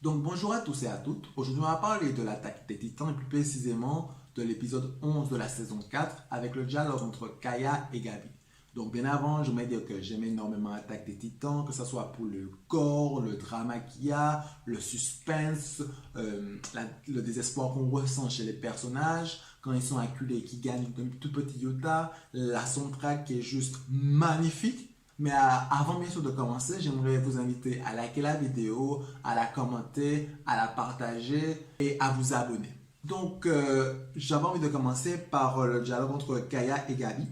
Donc bonjour à tous et à toutes. Aujourd'hui on va parler de l'attaque des Titans et plus précisément de l'épisode 11 de la saison 4 avec le dialogue entre Kaya et Gabi. Donc bien avant, je voudrais dire que j'aime énormément l'attaque des Titans, que ce soit pour le corps, le drama qu'il y a, le suspense, le désespoir qu'on ressent chez les personnages, quand ils sont acculés et qu'ils gagnent un tout petit iota, la soundtrack qui est juste magnifique. Mais avant bien sûr de commencer, j'aimerais vous inviter à liker la vidéo, à la commenter, à la partager et à vous abonner. Donc, j'avais envie de commencer par le dialogue entre Kaya et Gabi.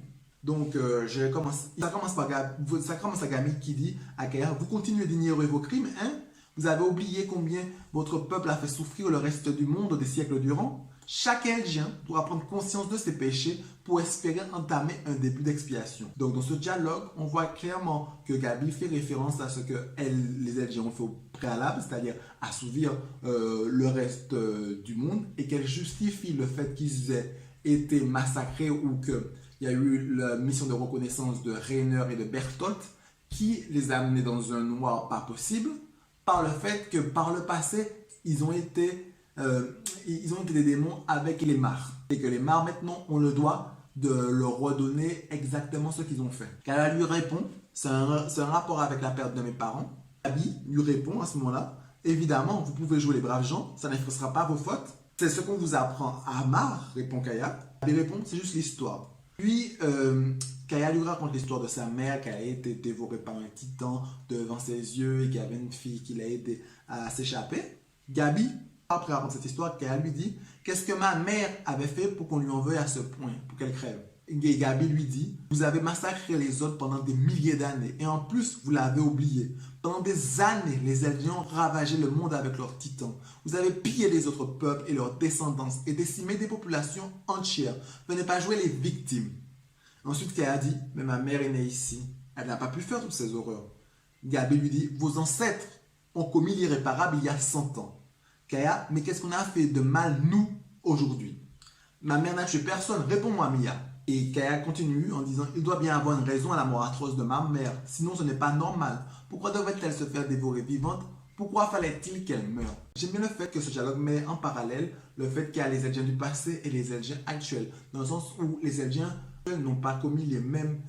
Donc, ça commence à Gabi qui dit à Kaya, vous continuez d'ignorer vos crimes, hein? Vous avez oublié combien votre peuple a fait souffrir le reste du monde des siècles durant? Chaque Indien doit prendre conscience de ses péchés pour espérer entamer un début d'expiation. Donc dans ce dialogue, on voit clairement que Gabi fait référence à ce que les Indiens ont fait au préalable, c'est-à-dire assouvir le reste du monde, et qu'elle justifie le fait qu'ils aient été massacrés ou qu'il y a eu la mission de reconnaissance de Rainer et de Bertolt qui les a amenés dans un noir pas possible par le fait que par le passé, ils ont été des démons avec les Mars. Et que les Mars, maintenant, ont le droit de leur redonner exactement ce qu'ils ont fait. Kaya lui répond, c'est un rapport avec la perte de mes parents. Gabi lui répond à ce moment-là, évidemment, vous pouvez jouer les braves gens, ça n'effacera pas vos fautes. C'est ce qu'on vous apprend à Mars, répond Kaya. Gabi répond, c'est juste l'histoire. Puis, Kaya lui raconte l'histoire de sa mère qui a été dévorée par un titan devant ses yeux et qui avait une fille qui l'a aidé à s'échapper. Gabi, après raconter cette histoire, Kaya lui dit « Qu'est-ce que ma mère avait fait pour qu'on lui en veuille à ce point, pour qu'elle crève ?» Et Gabi lui dit « Vous avez massacré les autres pendant des milliers d'années et en plus, vous l'avez oublié. Pendant des années, les Eldiens ont ravagé le monde avec leurs titans. Vous avez pillé les autres peuples et leurs descendants et décimé des populations entières. Venez pas jouer les victimes. » Ensuite, Kaya dit « Mais ma mère est née ici. Elle n'a pas pu faire toutes ces horreurs. » Gabi lui dit « Vos ancêtres ont commis l'irréparable il y a 100 ans. » Kaya, mais qu'est-ce qu'on a fait de mal, nous, aujourd'hui? Ma mère n'a tué personne, réponds-moi, Mia. Et Kaya continue en disant, il doit bien avoir une raison à la mort atroce de ma mère, sinon ce n'est pas normal. Pourquoi devrait-elle se faire dévorer vivante? Pourquoi fallait-il qu'elle meure? J'aime bien le fait que ce dialogue met en parallèle le fait qu'il y a les Eldiens du passé et les Eldiens actuels, dans le sens où les Eldiens n'ont pas commis les mêmes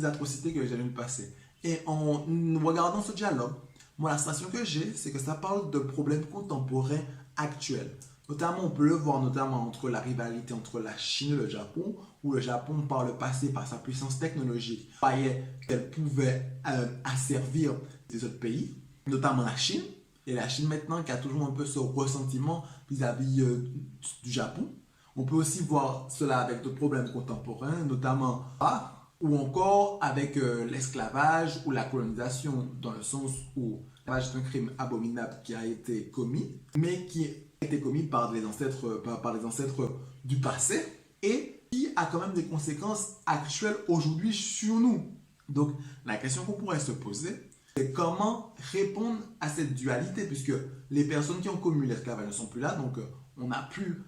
atrocités que les Eldiens du passé. Et en regardant ce dialogue, moi, la sensation que j'ai, c'est que ça parle de problèmes contemporains actuels. Notamment, on peut le voir notamment entre la rivalité entre la Chine et le Japon, où le Japon, par le passé, par sa puissance technologique, croyait qu'elle pouvait asservir des autres pays, notamment la Chine. Et la Chine, maintenant, qui a toujours un peu ce ressentiment vis-à-vis du Japon. On peut aussi voir cela avec d'autres problèmes contemporains, notamment ou encore avec l'esclavage ou la colonisation, dans le sens où l'esclavage est un crime abominable qui a été commis, mais qui a été commis par les ancêtres du passé et qui a quand même des conséquences actuelles aujourd'hui sur nous. Donc, la question qu'on pourrait se poser, c'est comment répondre à cette dualité, puisque les personnes qui ont commis l'esclavage ne sont plus là, donc on n'a plus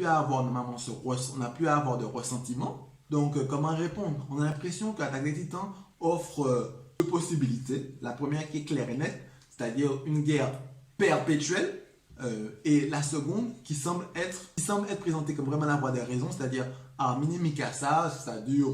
à avoir normalement on n'a plus à avoir de ressentiment. Donc, comment répondre? On a l'impression que l'Attaque des Titans offre deux possibilités. La première qui est claire et nette, c'est-à-dire une guerre perpétuelle, et la seconde qui semble être présentée comme vraiment la voie des raisons, c'est-à-dire Armini Mikasa, c'est-à-dire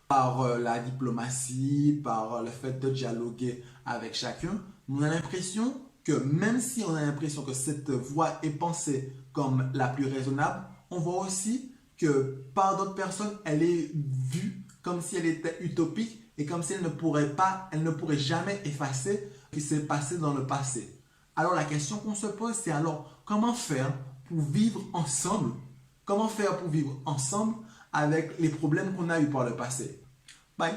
par la diplomatie, par le fait de dialoguer avec chacun. On a l'impression que même si on a l'impression que cette voie est pensée comme la plus raisonnable, on voit aussi que par d'autres personnes, elle est vue comme si elle était utopique et comme si elle ne pourrait jamais effacer ce qui s'est passé dans le passé. Alors la question qu'on se pose, c'est alors comment faire pour vivre ensemble? Comment faire pour vivre ensemble avec les problèmes qu'on a eu par le passé? Bye!